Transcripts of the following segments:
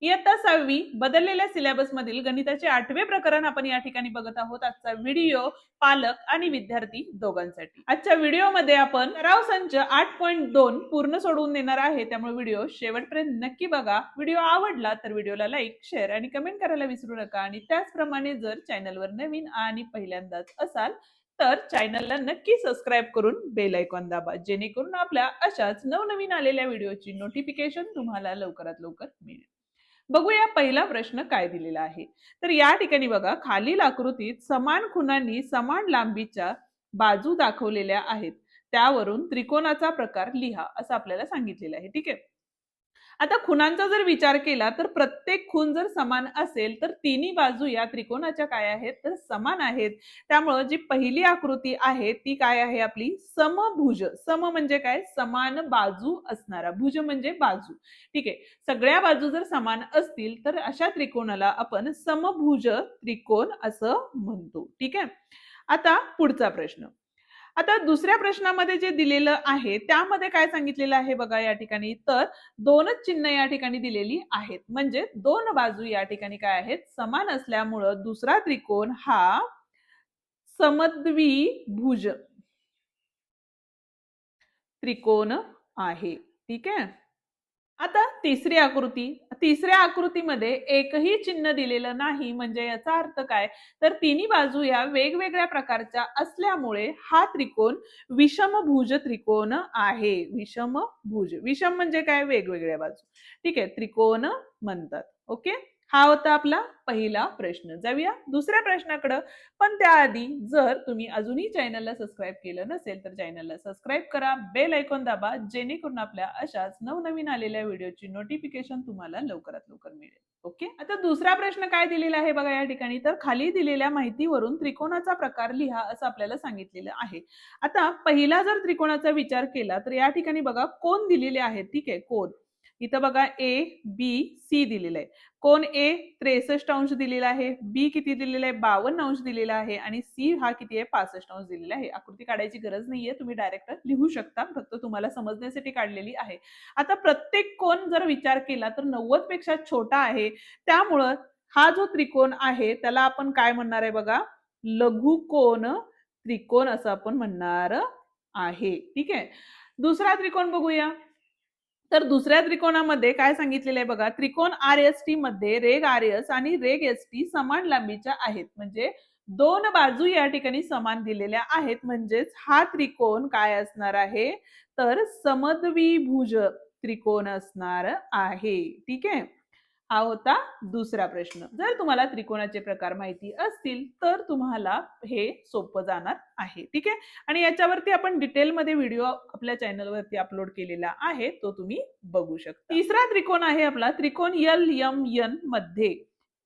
इयत्ता 6वी बदललेल्या सिलेबस मधील गणिताचे 8वे प्रकरण आपण या ठिकाणी बघत आहोत। आजचा व्हिडिओ पालक आणि विद्यार्थी दोघांसाठी। आजच्या व्हिडिओमध्ये आपण सराव संच 8.2 पूर्ण सोडवून देणार आहे, त्यामुळे व्हिडिओ शेवटपर्यंत नक्की बघा। व्हिडिओ आवडला तर व्हिडिओला लाईक, शेअर आणि कमेंट करायला विसरू नका आणि त्याचप्रमाणे जर चॅनलवर नवीन आणि पहिल्यांदाच असाल तर चॅनलला नक्की सबस्क्राइब करून बेल आयकॉन दाबा, जेणेकरून आपल्या अशाच नवनवीन आलेल्या व्हिडिओची नोटिफिकेशन तुम्हाला लवकरात लवकर मिळेल। बघूया पहिला प्रश्न काय दिलेला आहे। तर या ठिकाणी बघा, खालील आकृतीत समान खुणांनी समान लांबीच्या बाजू दाखवलेल्या आहेत, त्यावरून त्रिकोणाचा प्रकार लिहा असं आपल्याला सांगितलेलं आहे। ठीक आहे, आता खुणांचा जर विचार केला तर प्रत्येक खूण जर समान असेल तर तिन्ही बाजू या त्रिकोणाच्या काय आहेत तर समान आहेत। त्यामुळे जी पहिली आकृती आहे ती काय आहे आपली समभुज। सम म्हणजे काय, समान बाजू असणारा, भुज म्हणजे बाजू। ठीक आहे, सगळ्या बाजू जर समान असतील तर अशा त्रिकोणाला आपण समभुज त्रिकोण असं म्हणतो। ठीक आहे, आता पुढचा प्रश्न। आता दुसऱ्या प्रश्नामध्ये जे दिलेलं आहे त्यामध्ये काय सांगितलेलं आहे बघा या ठिकाणी, तर दोनच चिन्ह या ठिकाणी दिलेली आहेत, म्हणजे दोन बाजू या ठिकाणी काय आहेत समान असल्यामुळं दुसरा त्रिकोण हा समद्विभुज त्रिकोण आहे। ठीक आहे, आता तिसऱ्या आकृतीमध्ये एकही चिन्ह दिलेलं नाही, म्हणजे याचा अर्थ काय, तर तिन्ही बाजू या वेगवेगळ्या प्रकारच्या असल्यामुळे हा त्रिकोण विषमभुज त्रिकोण आहे। विषमभुज, विषम म्हणजे काय, वेगवेगळ्या बाजू। ठीक आहे, त्रिकोण म्हणतात। ओके, हा होता आपला पहिला प्रश्न। जाऊया दुसऱ्या प्रश्नाकडे, पण त्याआधी जर तुम्ही अजूनही चॅनलला सबस्क्राइब केलं नसेल तर चॅनलला सबस्क्राइब करा, बेल आयकॉन दाबा, जेणेकरून आपल्या अशाच नवनवीन आलेल्या व्हिडिओची नोटिफिकेशन तुम्हाला लवकरात लवकर मिळेल। ओके, आता दुसरा प्रश्न काय दिलेला आहे बघा या ठिकाणी, तर खाली दिलेल्या माहितीवरून त्रिकोणाचा प्रकार लिहा असं आपल्याला सांगितलेलं आहे। आता पहिला जर त्रिकोणाचा विचार केला तर या ठिकाणी बघा कोन दिलेले आहेत। ठीक आहे, कोन इथं बघा ए बी सी दिलेलं आहे। कोन ए 63 अंश दिलेला आहे, बी किती दिलेला आहे 52 अंश दिलेला आहे आणि सी हा किती आहे 65 अंश दिलेला आहे। आकृती काढायची गरज नाहीये, तुम्ही डायरेक्ट लिहू शकता, फक्त तुम्हाला समजण्यासाठी काढलेली आहे। आता प्रत्येक कोन जर विचार केला तर 90 पेक्षा छोटा आहे, त्यामुळं हा जो त्रिकोण आहे त्याला आपण काय म्हणणार आहे बघा, लघुकोन त्रिकोण असं आपण म्हणणार आहे। ठीक आहे, दुसरा त्रिकोण बघूया। तर दुसऱ्या त्रिकोणामध्ये काय सांगितलेलं आहे बघा, त्रिकोण आर एस टी मध्ये रेग आर एस आणि रेग एस टी समान लांबीच्या आहेत, म्हणजे दोन बाजू या ठिकाणी समान दिलेल्या आहेत, म्हणजेच हा त्रिकोण काय असणार आहे तर समद्विभुज त्रिकोण असणार आहे। ठीक आहे, हा होता दुसरा प्रश्न। जर तुम्हाला त्रिकोणाचे प्रकार माहिती असतील तर तुम्हाला हे सोपं जाणार आहे। ठीक आहे, आणि याच्यावरती आपण डिटेलमध्ये व्हिडिओ आपल्या चॅनलवरती अपलोड केलेला आहे, तो तुम्ही बघू शकता। तिसरा त्रिकोण आहे आपला त्रिकोण एल एम एन मध्ये।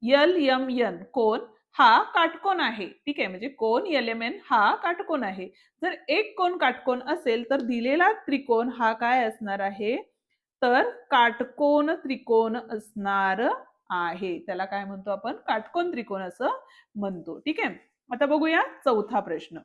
एल एम एन कोण हा काटकोन आहे। ठीक आहे, म्हणजे कोन एल एम एन हा काटकोन आहे। जर एक कोन काटकोन असेल तर दिलेला त्रिकोण हा काय असणार आहे तर काटकोन त्रिकोण असणार आहे। त्याला काय म्हणतो आपण, काटकोन त्रिकोण असं म्हणतो। ठीक आहे, आता बघूया चौथा प्रश्न।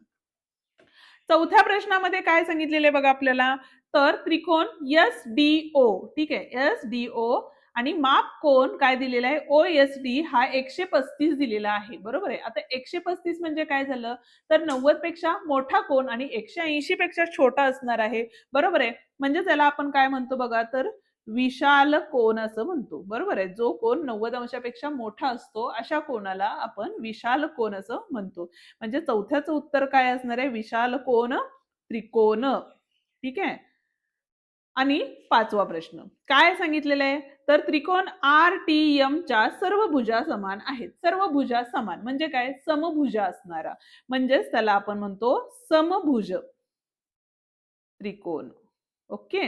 चौथ्या प्रश्नामध्ये काय सांगितलेलं आहे बघा आपल्याला, तर त्रिकोण एस डी ओ। ठीक आहे, एस डी ओ आणि माप कोन काय दिलेला आहे ओ एस डी हा 135 दिलेला आहे। बरोबर आहे, आता 135 म्हणजे काय झालं तर 90 पेक्षा मोठा कोन आणि 180 पेक्षा छोटा असणार आहे। बरोबर आहे, म्हणजे त्याला आपण काय म्हणतो बघा तर विशाल कोन असं म्हणतो। बरोबर आहे, जो कोन 90 अंशापेक्षा मोठा असतो अशा कोनाला आपण विशाल कोन असं म्हणतो। म्हणजे चौथ्याचं उत्तर काय असणार आहे, विशाल कोन त्रिकोण। ठीक आहे, आणि पाचवा प्रश्न काय सांगितलेलं आहे तर त्रिकोण आर टी एम च्या सर्व भुजा समान आहेत। सर्व भुजा समान म्हणजे काय, समभुजा असणारा, म्हणजेच त्याला आपण म्हणतो समभुज त्रिकोण। ओके,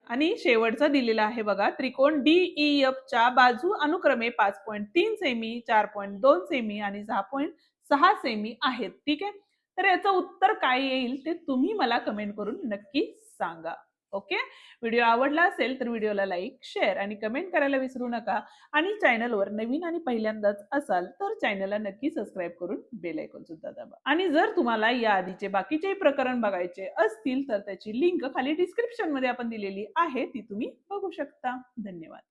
आणि शेवटचा दिलेला आहे बघा, त्रिकोण डीईएफ च्या बाजू अनुक्रमे 5.3 सेमी, 4.2 सेमी आणि 6.6 सेमी आहेत। ठीक आहे, तर याचं उत्तर काय येईल ते तुम्ही मला कमेंट करून नक्की सांगा। ओके, व्हिडिओ आवडला असेल तर व्हिडिओला लाईक, शेअर आणि कमेंट करायला विसरू नका, आणि चॅनलवर नवीन आणि पहिल्यांदाच असाल तर चॅनलला नक्की सबस्क्राइब करून बेल आयकॉन सुद्धा दाबा। आणि जर तुम्हाला या आधीचे बाकीचे प्रकरण बघायचे असतील तर त्याची लिंक खाली डिस्क्रिप्शन मध्ये आपण दिलेली आहे, ती तुम्ही बघू शकता। धन्यवाद।